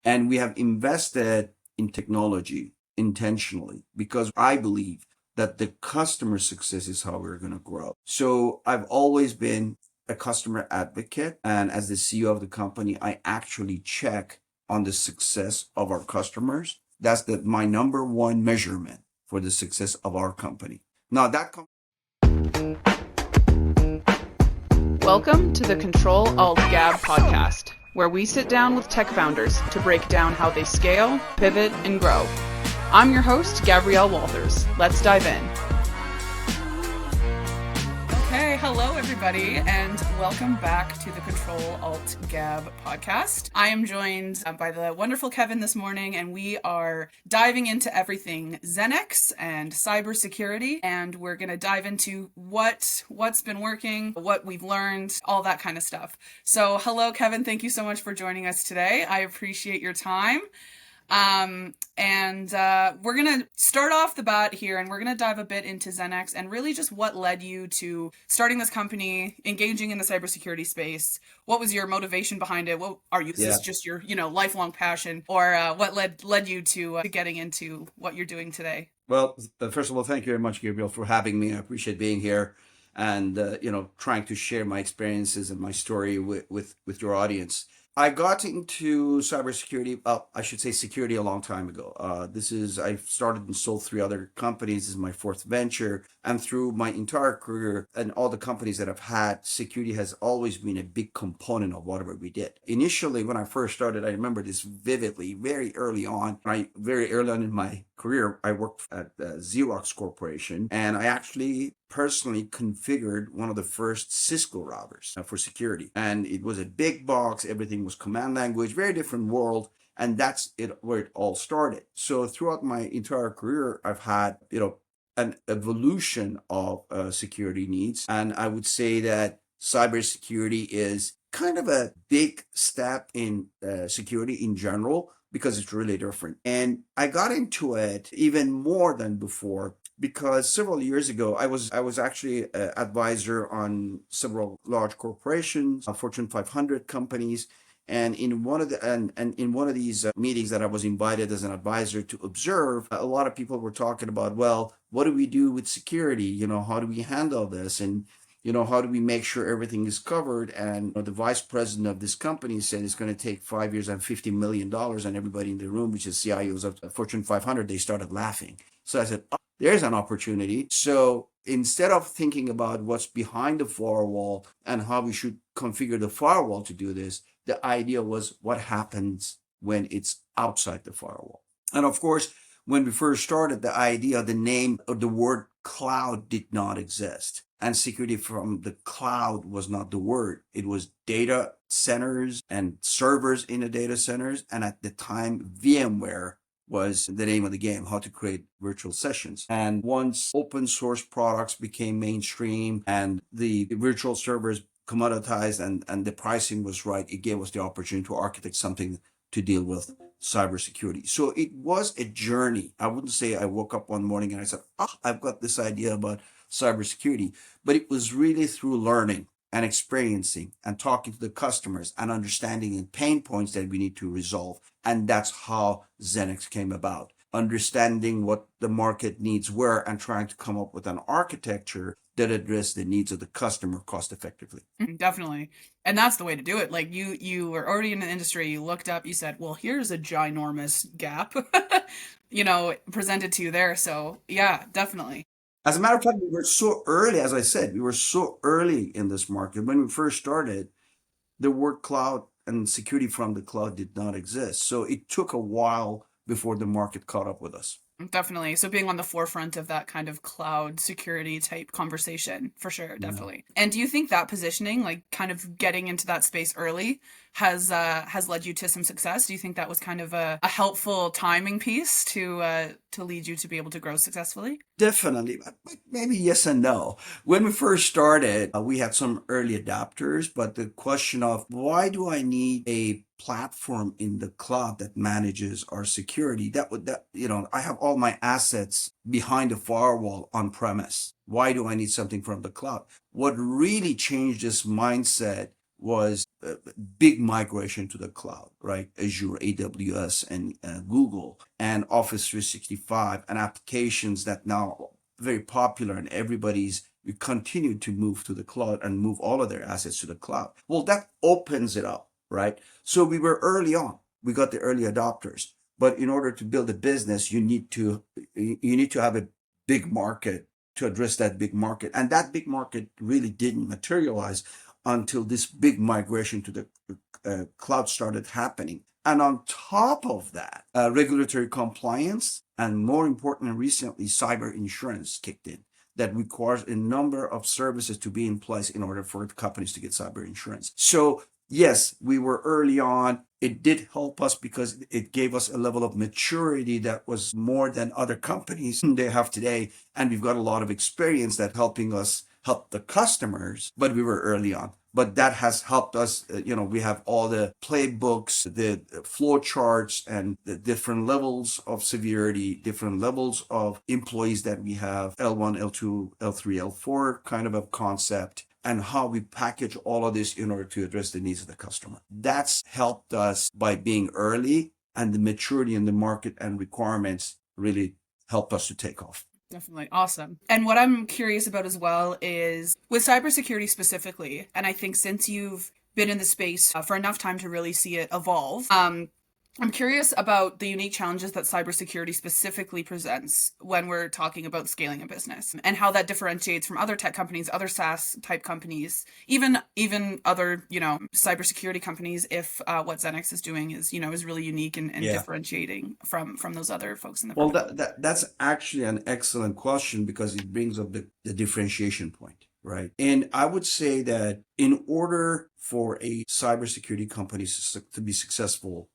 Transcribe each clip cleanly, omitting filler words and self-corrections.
And we have invested in technology intentionally because I believe that the customer success is how we're going to grow. So I've always been a customer advocate. And as the CEO of the company, I actually check on the success of our customers. That's my number one measurement for the success of our company. Now that Welcome to the CTRL ALT GAB podcast, where we sit down with tech founders to break down how they scale, pivot, and grow. I'm your host, Gabrielle Walthers. Let's dive in. Okay, hello everybody, and welcome back to the CTRL ALT GAB podcast. I am joined by the wonderful Kevin this morning, and we are diving into everything XeneX and cybersecurity, and we're going to dive into what's been working, what we've learned, all that kind of stuff. So hello Kevin, thank you so much for joining us today. I appreciate your time. We're going to start off the bat here, and we're going to dive a bit into XeneX and really just what led you to starting this company, engaging in the cybersecurity space. What was your motivation behind it? What are you, is this just your, lifelong passion, or, what led you to getting into what you're doing today? Well, first of all, thank you very much, Gabriel, for having me. I appreciate being here and, trying to share my experiences and my story with your audience. I got into cybersecurity, I should say security, a long time ago. I started and sold 3 other companies. This is my 4th venture. And through my entire career and all the companies that I've had, security has always been a big component of whatever we did. Initially, when I first started, I remember this vividly, very early on in my career, I worked at Xerox Corporation, and I actually personally configured one of the first Cisco routers for security. And it was a big box, everything was command language, very different world. And that's where it all started. So throughout my entire career, I've had, an evolution of security needs. And I would say that cybersecurity is kind of a big step in security in general, because it's really different. And I got into it even more than before because several years ago, I was actually an advisor on several large corporations, Fortune 500 companies. And in one of these meetings that I was invited as an advisor to observe, a lot of people were talking about, well, what do we do with security? How do we handle this? And how do we make sure everything is covered? And the vice president of this company said it's going to take 5 years and $50 million. And everybody in the room, which is CIOs of Fortune 500, they started laughing. So I said, oh, there's an opportunity. So instead of thinking about what's behind the firewall and how we should configure the firewall to do this, the idea was what happens when it's outside the firewall. And of course, when we first started, the name of the word cloud did not exist. And security from the cloud was not the word. It was data centers and servers in the data centers. And at the time, VMware was the name of the game, how to create virtual sessions. And once open source products became mainstream and the virtual servers commoditized and the pricing was right, it gave us the opportunity to architect something to deal with cybersecurity. So it was a journey. I wouldn't say I woke up one morning and I said, I've got this idea about cybersecurity, but it was really through learning and experiencing and talking to the customers and understanding the pain points that we need to resolve. And that's how XeneX came about. Understanding what the market needs were and trying to come up with an architecture that addressed the needs of the customer cost effectively. Definitely. And that's the way to do it. Like you were already in the industry, you looked up, you said, well, here's a ginormous gap, presented to you there. So yeah, definitely. As a matter of fact, we were so early, as I said, we were so early in this market. When we first started, the word cloud and security from the cloud did not exist. So it took a while before the market caught up with us. Definitely. So being on the forefront of that kind of cloud security type conversation, for sure, definitely. Yeah. And do you think that positioning, like kind of getting into that space early, has led you to some success? Do you think that was kind of a helpful timing piece to lead you to be able to grow successfully? Definitely. Maybe yes and no. When we first started, we had some early adopters, but the question of why do I need a platform in the cloud that manages our security? I have all my assets behind the firewall on premise. Why do I need something from the cloud? What really changed this mindset was big migration to the cloud, right? Azure, AWS, and Google, and Office 365, and applications that now very popular and everybody's we continue to move to the cloud and move all of their assets to the cloud. Well, that opens it up, right? So we were early on. We got the early adopters. But in order to build a business, you need to have a big market to address that big market. And that big market really didn't materialize until this big migration to the cloud started happening. And on top of that, regulatory compliance and more important, recently, cyber insurance kicked in that requires a number of services to be in place in order for companies to get cyber insurance. So yes, we were early on. It did help us because it gave us a level of maturity that was more than other companies they have today. And we've got a lot of experience that helping us help the customers, but we were early on. But that has helped us, we have all the playbooks, the flow charts, and the different levels of severity, different levels of employees that we have, L1, L2, L3, L4 kind of a concept, and how we package all of this in order to address the needs of the customer. That's helped us by being early, and the maturity in the market and requirements really helped us to take off. Definitely. Awesome. And what I'm curious about as well is with cybersecurity specifically, and I think since you've been in the space for enough time to really see it evolve, I'm curious about the unique challenges that cybersecurity specifically presents when we're talking about scaling a business, and how that differentiates from other tech companies, other SaaS type companies, even other, cybersecurity companies, if what XeneX is doing is really unique and differentiating from those other folks in the Well, that's actually an excellent question because it brings up the differentiation point. Right. And I would say that in order for a cybersecurity company to be successful,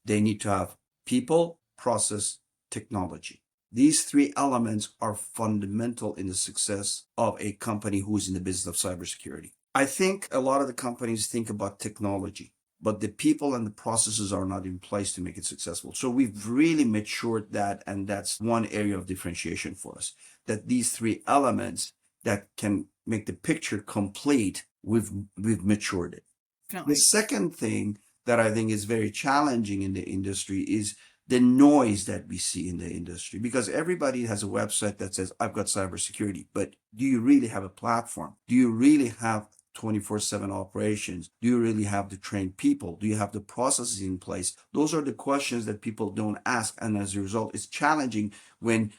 they need to have people, process, technology. These three elements are fundamental in the success of a company who is in the business of cybersecurity. I think a lot of the companies think about technology, but the people and the processes are not in place to make it successful. So we've really matured that, and that's one area of differentiation for us, that these three elements that can make the picture complete, we've matured it. Definitely. The second thing that I think is very challenging in the industry is the noise that we see in the industry, because everybody has a website that says, I've got cybersecurity, but do you really have a platform? Do you really have 24/7 operations? Do you really have the trained people? Do you have the processes in place? Those are the questions that people don't ask. And as a result, it's challenging when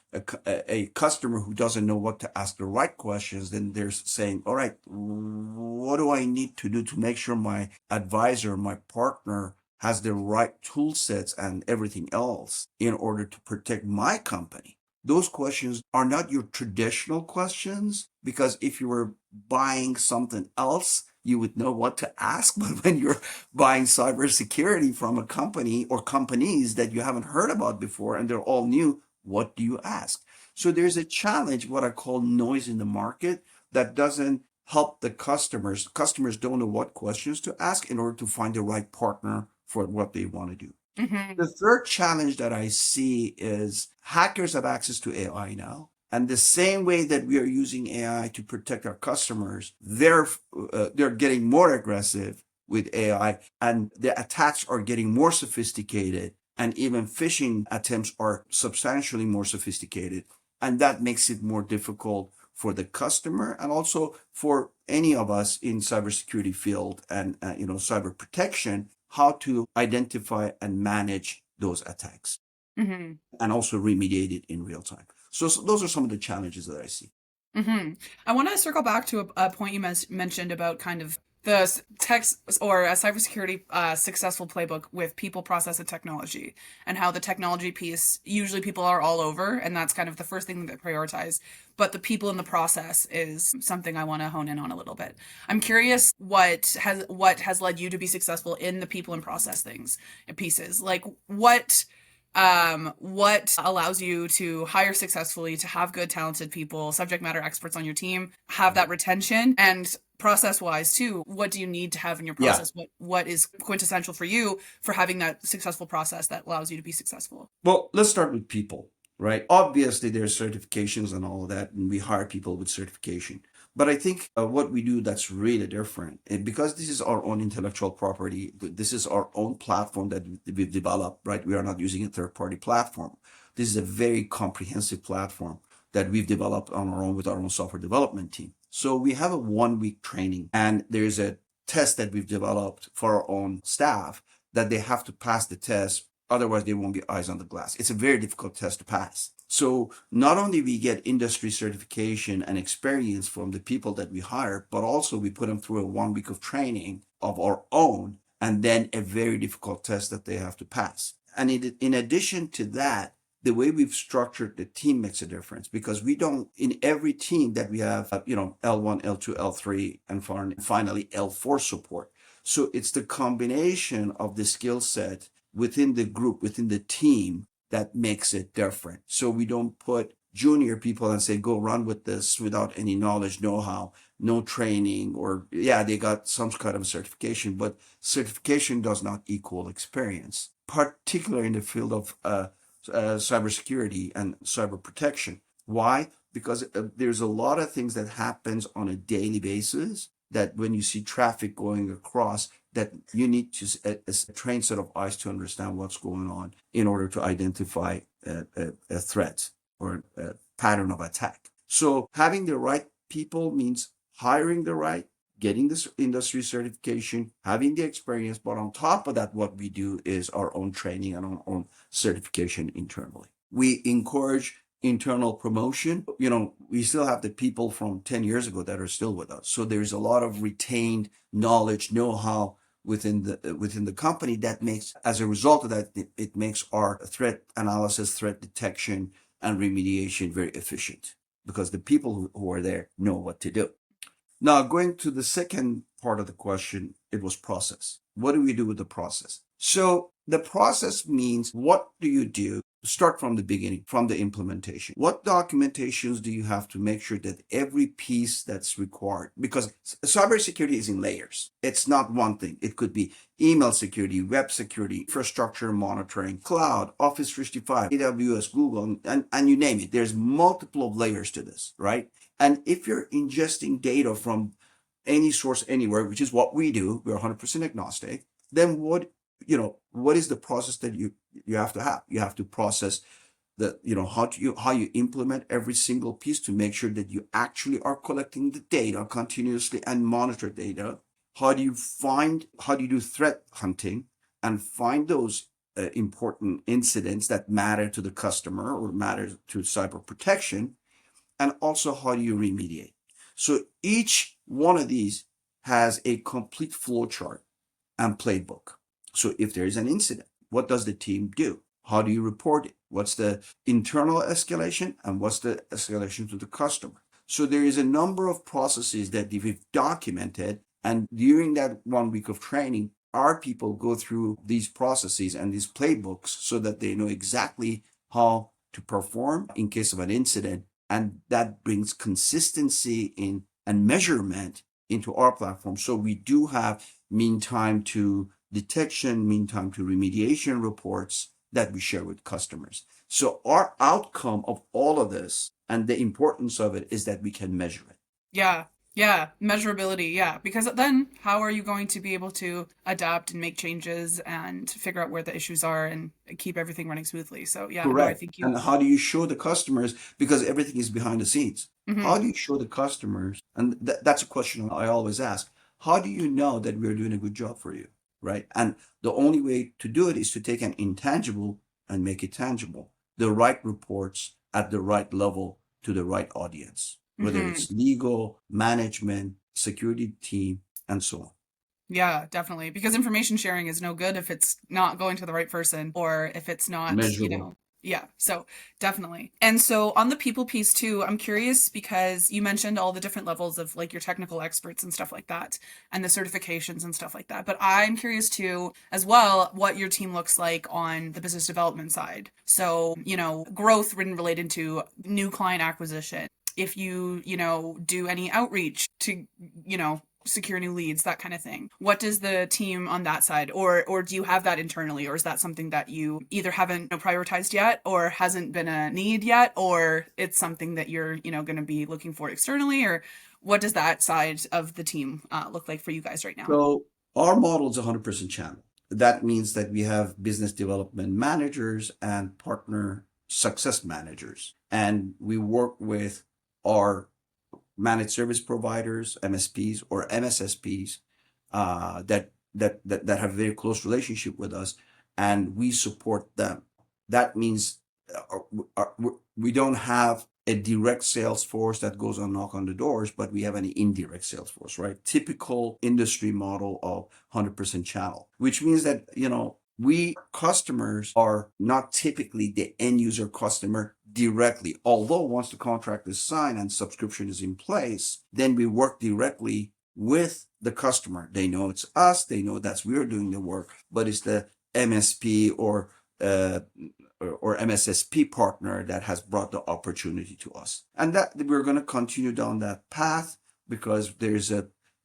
a customer who doesn't know what to ask the right questions, then they're saying, all right, what do I need to do to make sure my advisor, my partner has the right tool sets and everything else in order to protect my company? Those questions are not your traditional questions, because if you were buying something else, you would know what to ask. But when you're buying cybersecurity from a company or companies that you haven't heard about before and they're all new, what do you ask? So there's a challenge, what I call noise in the market, that doesn't help the customers. Customers don't know what questions to ask in order to find the right partner for what they want to do. Mm-hmm. The third challenge that I see is hackers have access to AI now. And the same way that we are using AI to protect our customers, they're getting more aggressive with AI, and the attacks are getting more sophisticated, and even phishing attempts are substantially more sophisticated. And that makes it more difficult for the customer and also for any of us in cybersecurity field and cyber protection, how to identify and manage those attacks, mm-hmm. and also remediate it in real time. So those are some of the challenges that I see. Mm-hmm. I want to circle back to a point you mentioned about kind of the text or a cybersecurity successful playbook with people, process, and technology, and how the technology piece, usually people are all over, and that's kind of the first thing that they prioritize. But the people in the process is something I want to hone in on a little bit. I'm curious what has led you to be successful in the people and process things and pieces. Like what allows you to hire successfully, to have good, talented people, subject matter experts on your team, have that retention, and process wise too, what do you need to have in your process? Yeah. What is quintessential for you for having that successful process that allows you to be successful? Well, let's start with people, right? Obviously there's certifications and all of that, and we hire people with certification. But I think what we do that's really different, and because this is our own intellectual property, this is our own platform that we've developed, right? We are not using a third-party platform. This is a very comprehensive platform that we've developed on our own with our own software development team. So we have a 1 week training, and there's a test that we've developed for our own staff that they have to pass the test. Otherwise, they won't get eyes on the glass. It's a very difficult test to pass. So not only we get industry certification and experience from the people that we hire, but also we put them through a 1 week of training of our own, and then a very difficult test that they have to pass. And in addition to that, the way we've structured the team makes a difference, because we don't, in every team that we have, L1, L2, L3, and finally L4 support. So it's the combination of the skill set within the group, within the team, that makes it different. So we don't put junior people and say, go run with this without any knowledge, know-how, no training, or yeah, they got some kind of certification, but certification does not equal experience, particularly in the field of cybersecurity and cyber protection. Why? Because there's a lot of things that happens on a daily basis that when you see traffic going across, that you need to a trained set of eyes to understand what's going on in order to identify a threat or a pattern of attack. So having the right people means hiring the right, getting this industry certification, having the experience, but on top of that, what we do is our own training and our own certification internally. We encourage internal promotion. We still have the people from 10 years ago that are still with us. So there's a lot of retained knowledge, know-how within the company that makes, as a result of that, it makes our threat analysis, threat detection, and remediation very efficient, because the people who are there know what to do. Now, going to the second part of the question, it was process. What do we do with the process? So the process means, what do you do? Start from the beginning, from the implementation. What documentations do you have to make sure that every piece that's required, because cybersecurity is in layers. It's not one thing. It could be email security, web security, infrastructure monitoring, cloud, Office 365, AWS, Google, and you name it. There's multiple layers to this, right? And if you're ingesting data from any source anywhere, which is what we do, we're 100% agnostic, then what is the process that you have to have? You have to process how you implement every single piece to make sure that you actually are collecting the data continuously and monitor data. How do you do threat hunting and find those important incidents that matter to the customer or matter to cyber protection? And also, how do you remediate? So each one of these has a complete flowchart and playbook. So if there is an incident, what does the team do? How do you report it? What's the internal escalation and what's the escalation to the customer? So there is a number of processes that we've documented, and during that 1 week of training, our people go through these processes and these playbooks so that they know exactly how to perform in case of an incident. And that brings consistency in and measurement into our platform. So we do have mean time to detection, mean time to remediation reports that we share with customers. So our outcome of all of this and the importance of it is that we can measure it. Yeah, measurability. Yeah, because then how are you going to be able to adapt and make changes and figure out where the issues are and keep everything running smoothly? So yeah, no, I Correct. think And how do you show the customers, because everything is behind the scenes? How do you show the customers? And that's a question I always ask. How do you know that we're doing a good job for you, right? And the only way to do it is to take an intangible and make it tangible. The right reports at the right level to the right audience, whether it's legal, management, security team, and so on. Yeah, definitely. Because information sharing is no good if it's not going to the right person or if it's not, Measurable. yeah, so definitely. And so on the people piece too, I'm curious because you mentioned all the different levels of like your technical experts and stuff like that and the certifications and stuff like that. But I'm curious too, as well, what your team looks like on the business development side. So, growth related to new client acquisition. If you, do any outreach to, secure new leads, that kind of thing. What does the team on that side, or do you have that internally, or is that something that you either haven't prioritized yet, or hasn't been a need yet, or it's something that you're going to be looking for externally, or what does that side of the team look like for you guys right now? So our model is 100% channel. That means that we have business development managers and partner success managers, and we work with our managed service providers, MSPs or MSSPs, that have a very close relationship with us, and we support them. That means we don't have a direct sales force that goes and knock on the doors, but we have an indirect sales force, right? Typical industry model of 100% channel, which means that, we customers are not typically the end user customer directly. Although once the contract is signed and subscription is in place, then we work directly with the customer. They know it's us. They know that's we're doing the work, but it's the MSP uh, or MSSP partner that has brought the opportunity to us, and that we're going to continue down that path because there's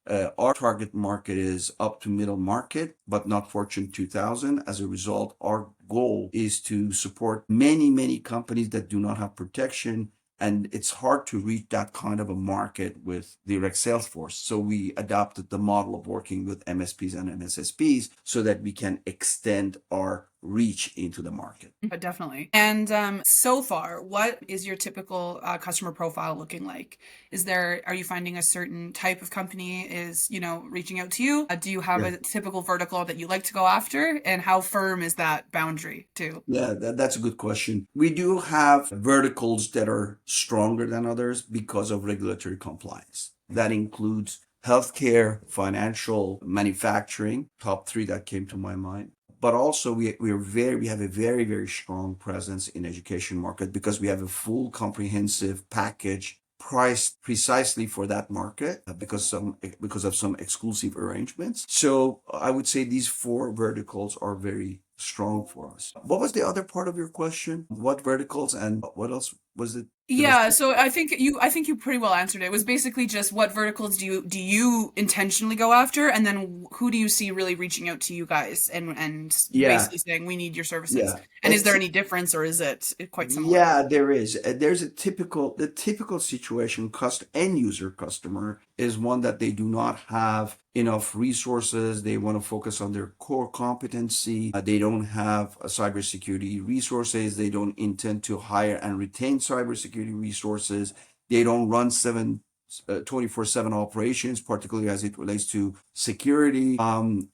our target market is up to middle market, but not Fortune 2000. As a result, our goal is to support many, many companies that do not have protection. And it's hard to reach that kind of a market with direct sales force. So we adopted the model of working with MSPs and MSSPs so that we can extend our reach into the market. Definitely. And so far, what is your typical customer profile looking like? Are you finding a certain type of company is, reaching out to you? Do you have a typical vertical that you like to go after? And how firm is that boundary too? Yeah, that's a good question. We do have verticals that are stronger than others because of regulatory compliance. That includes healthcare, financial, manufacturing, top three that came to my mind. But also we have a very, very strong presence in education market because we have a full comprehensive package priced precisely for that market because of some exclusive arrangements. So I would say these four verticals are very strong for us. What was the other part of your question? What verticals and what else was it? Yeah, so I think you pretty well answered it. It was basically just what verticals do you intentionally go after, and then who do you see really reaching out to you guys and basically saying we need your services? Yeah. And is there any difference or is it quite similar? Yeah, there is. There's the typical situation, end user customer is one that they do not have enough resources. They want to focus on their core competency. They don't have cybersecurity resources. They don't intend to hire and retain cybersecurity resources. They don't run 24/7 operations, particularly as it relates to security. And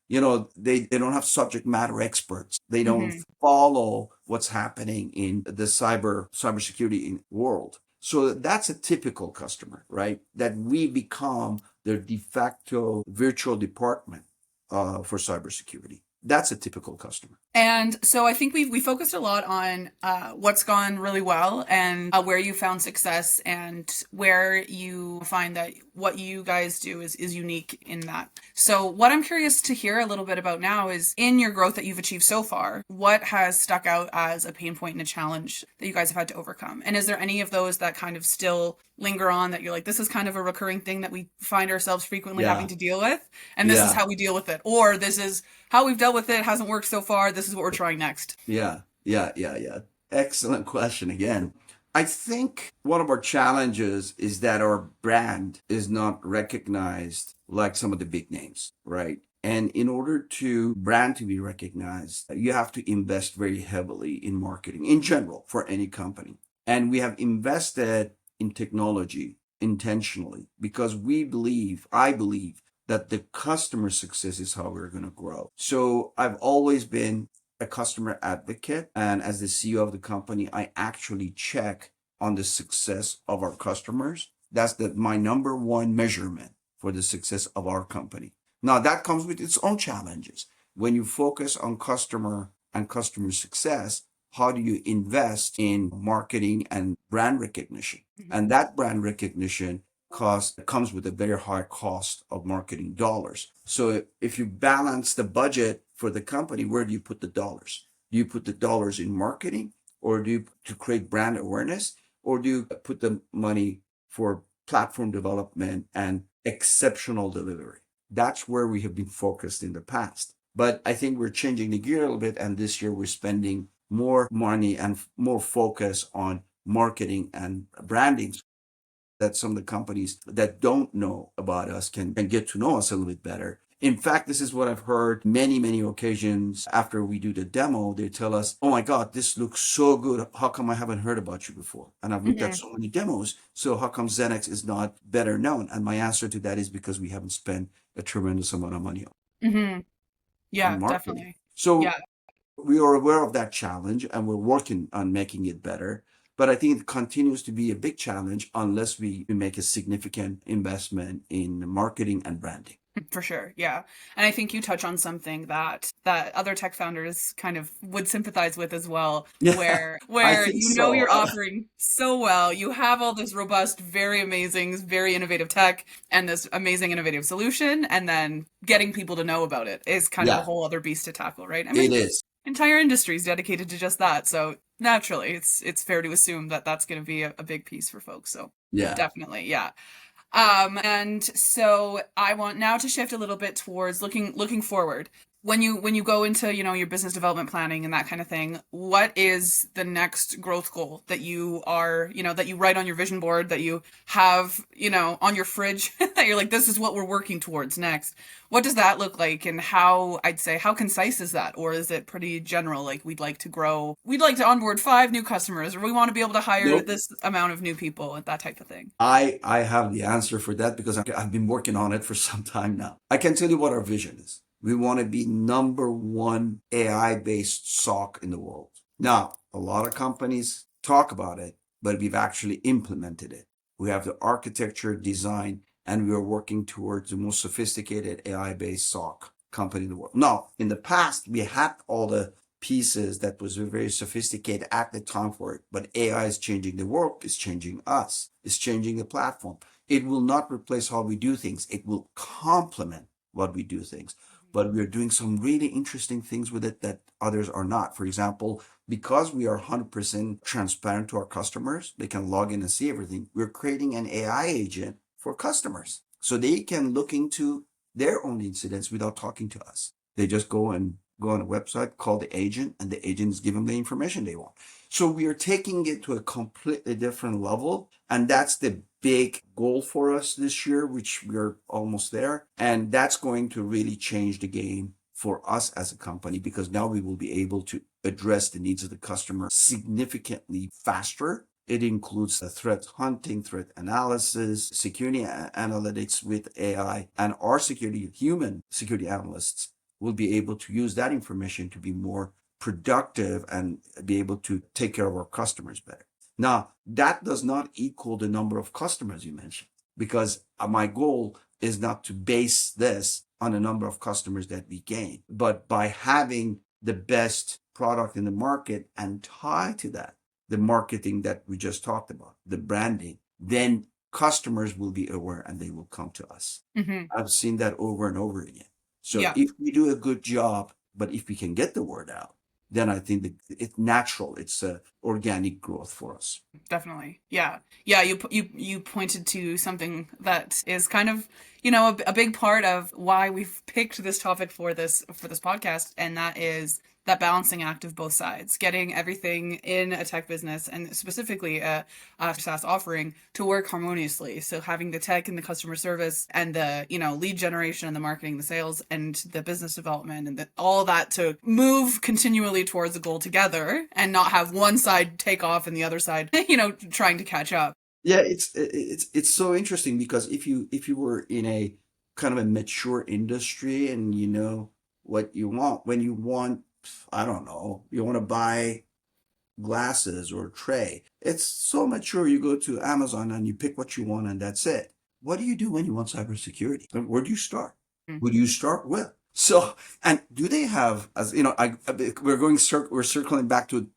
they don't have subject matter experts. They don't follow what's happening in the cybersecurity world. So that's a typical customer, right? That we become their de facto virtual department for cybersecurity. That's a typical customer. And so I think we focused a lot on what's gone really well and where you found success and where you find that what you guys do is unique in that. So what I'm curious to hear a little bit about now is in your growth that you've achieved so far, what has stuck out as a pain point and a challenge that you guys have had to overcome? And is there any of those that kind of still linger on that you're like, this is kind of a recurring thing that we find ourselves frequently having to deal with, and this is how we deal with it, or this is how we've dealt with it, hasn't worked so far, this is what we're trying next? Yeah. Excellent question again. I think one of our challenges is that our brand is not recognized like some of the big names, right? And in order to brand to be recognized, you have to invest very heavily in marketing in general for any company. And we have invested in technology intentionally because I believe that the customer success is how we're going to grow. So I've always been a customer advocate. And as the CEO of the company, I actually check on the success of our customers. That's my number one measurement for the success of our company. Now that comes with its own challenges. When you focus on customer and customer success, how do you invest in marketing and brand recognition? And that brand recognition comes with a very high cost of marketing dollars. So if you balance the budget for the company, where do you put the dollars? Do you put the dollars in marketing, or do you to create brand awareness, or do you put the money for platform development and exceptional delivery? That's where we have been focused in the past. But I think we're changing the gear a little bit, and this year we're spending more money and more focus on marketing and branding. that some of the companies that don't know about us can get to know us a little bit better. In fact, this is what I've heard many, many occasions after we do the demo. They tell us, oh my God, this looks so good. How come I haven't heard about you before? And I've looked at so many demos. So how come XeneX is not better known? And my answer to that is because we haven't spent a tremendous amount of money Mm-hmm. on Yeah, marketing. definitely. So Yeah. we are aware of that challenge and we're working on making it better. But I think it continues to be a big challenge unless we make a significant investment in marketing and branding. For sure. Yeah. And I think you touch on something that other tech founders kind of would sympathize with as well, Yeah, where I where think you know so. you're offering so well, you have all this robust, very amazing, very innovative tech and this amazing innovative solution, and then getting people to know about it is kind of a Yeah, whole other beast to tackle, right? I it mean, is. entire industry is dedicated to just that. So naturally, it's fair to assume that that's going to be a big piece for folks. So Yeah. definitely, yeah. And so I want now to shift a little bit towards looking forward. When you go into, your business development planning and that kind of thing, what is the next growth goal that you are, that you write on your vision board, that you have, on your fridge, that you're like, this is what we're working towards next? What does that look like, and how concise is that? Or is it pretty general, like we'd like to onboard 5 new customers, or we want to be able to hire Nope. this amount of new people, and that type of thing? I have the answer for that because I've been working on it for some time now. I can tell you what our vision is. We want to be number one AI-based SOC in the world. Now, a lot of companies talk about it, but we've actually implemented it. We have the architecture, design, and we are working towards the most sophisticated AI-based SOC company in the world. Now, in the past, we had all the pieces that was very sophisticated at the time for it, but AI is changing the world, it's changing us, it's changing the platform. It will not replace how we do things. It will complement what we do things. But we're doing some really interesting things with it that others are not. For example, because we are 100% transparent to our customers, they can log in and see everything. We're creating an AI agent for customers so they can look into their own incidents without talking to us. They just go on a website, call the agent, and the agent is giving them the information they want. So we are taking it to a completely different level. And that's the big goal for us this year, which we're almost there. And that's going to really change the game for us as a company, because now we will be able to address the needs of the customer significantly faster. It includes the threat hunting, threat analysis, security analytics with AI, and our human security analysts will be able to use that information to be more productive and be able to take care of our customers better. Now, that does not equal the number of customers you mentioned, because my goal is not to base this on the number of customers that we gain, but by having the best product in the market and tie to that the marketing that we just talked about, the branding, then customers will be aware and they will come to us. Mm-hmm. I've seen that over and over again. So Yeah, if we do a good job, but if we can get the word out, then I think that it's natural. It's a organic growth for us. definitely. Yeah. Yeah, you pointed to something that is kind of, a big part of why we've picked this topic for this podcast, and that is that balancing act of both sides, getting everything in a tech business, and specifically a SaaS offering, to work harmoniously. So having the tech and the customer service and the, lead generation and the marketing, the sales and the business development, and all that to move continually towards the goal together, and not have one side take off and the other side, trying to catch up. Yeah, it's so interesting because if you were in a kind of a mature industry and you know what you want, when you want, I don't know, you want to buy glasses or a tray, it's so mature. You go to Amazon and you pick what you want and that's it. What do you do when you want cybersecurity? Where do you start? Mm. Who do you start with? So, and do they have, as you know, we're circling back to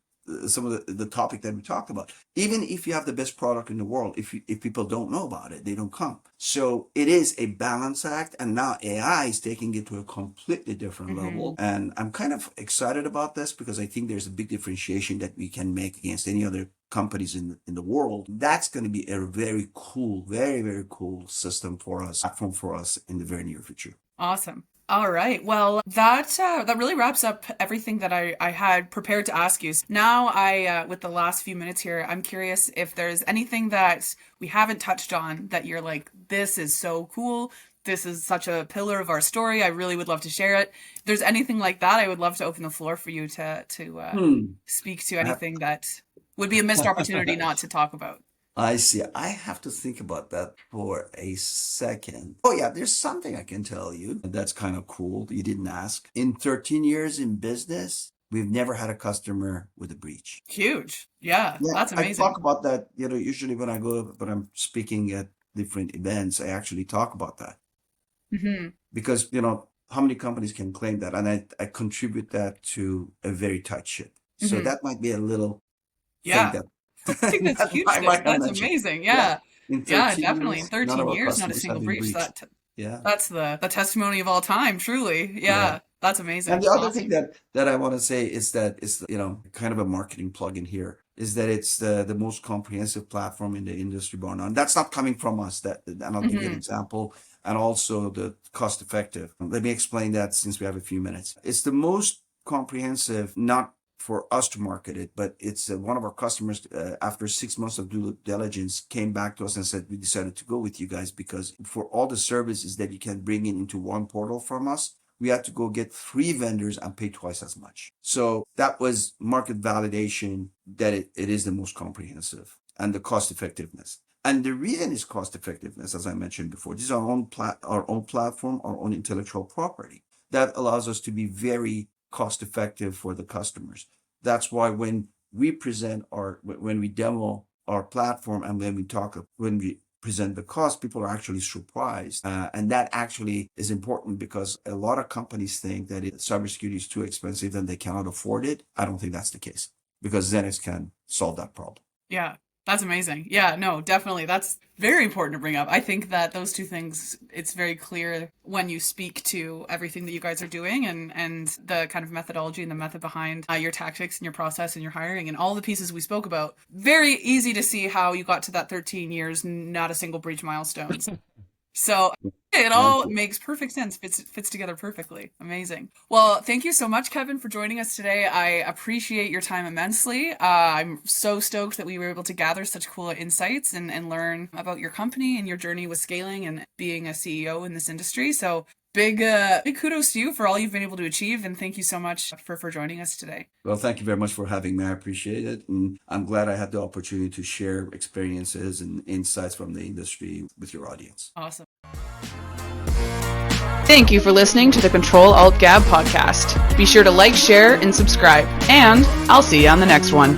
some of the topic that we talked about. Even if you have the best product in the world, if people don't know about it, they don't come. So it is a balance act, and now AI is taking it to a completely different level. And I'm kind of excited about this because I think there's a big differentiation that we can make against any other companies in the world. That's going to be a very cool, very, very cool system for us, platform for us in the very near future. Awesome. All right. Well, that really wraps up everything that I had prepared to ask you. Now, with the last few minutes here, I'm curious if there's anything that we haven't touched on that you're like, this is so cool. This is such a pillar of our story. I really would love to share it. If there's anything like that, I would love to open the floor for you to Hmm. speak to anything that would be a missed opportunity not to talk about. I see. I have to think about that for a second. Oh, yeah, there's something I can tell you that's kind of cool. You didn't ask. In 13 years in business, we've never had a customer with a breach. Huge. Yeah, Yeah, that's I talk amazing. about that, usually when I'm speaking at different events, I actually talk about that Hmm. because, how many companies can claim that? And I contribute that to a very tight ship. So Hmm. that might be a little thing Yeah. that, I think that's that I huge though. might have That's mentioned. amazing. Yeah. Yeah. In Yeah, 13 definitely. In years, none of 13 our years, not a customers have single been breach. breached. Yeah. That's the testimony of all time, truly. Yeah. Yeah. That's And amazing. the other thing Awesome. that I want to say is that it's, kind of a marketing plug in here is that it's the most comprehensive platform in the industry bar none. That's not coming from us. And I'll give you an Hmm. example. And also the cost effective. Let me explain that since we have a few minutes. It's the most comprehensive, not for us to market it, but it's one of our customers after 6 months of due diligence came back to us and said, we decided to go with you guys because for all the services that you can bring in into one portal from us, we had to go get 3 vendors and pay twice as much. So that was market validation that it is the most comprehensive and the cost effectiveness. And the reason is cost effectiveness, as I mentioned before. This is our own platform, our own intellectual property that allows us to be very cost effective for the customers. That's why when when we demo our platform and when we present the cost, people are actually surprised. And that actually is important because a lot of companies think that cybersecurity is too expensive and they cannot afford it. I don't think that's the case because XeneX can solve that problem. Yeah. That's amazing. Yeah, no, definitely. That's very important to bring up. I think that those two things, it's very clear when you speak to everything that you guys are doing and the kind of methodology and the method behind your tactics and your process and your hiring and all the pieces we spoke about. Very easy to see how you got to that 13 years, not a single breach milestones. So it Thank all you. makes perfect sense, fits together perfectly. Amazing. Well, thank you so much, Kevin, for joining us today. I appreciate your time immensely. I'm so stoked that we were able to gather such cool insights and learn about your company and your journey with scaling and being a CEO in this industry. So big kudos to you for all you've been able to achieve, and thank you so much for joining us today. Well, thank you very much for having me. I appreciate it. And I'm glad I had the opportunity to share experiences and insights from the industry with your audience. Awesome. Thank you for listening to the Control Alt Gab podcast. Be sure to like, share, and subscribe. And I'll see you on the next one.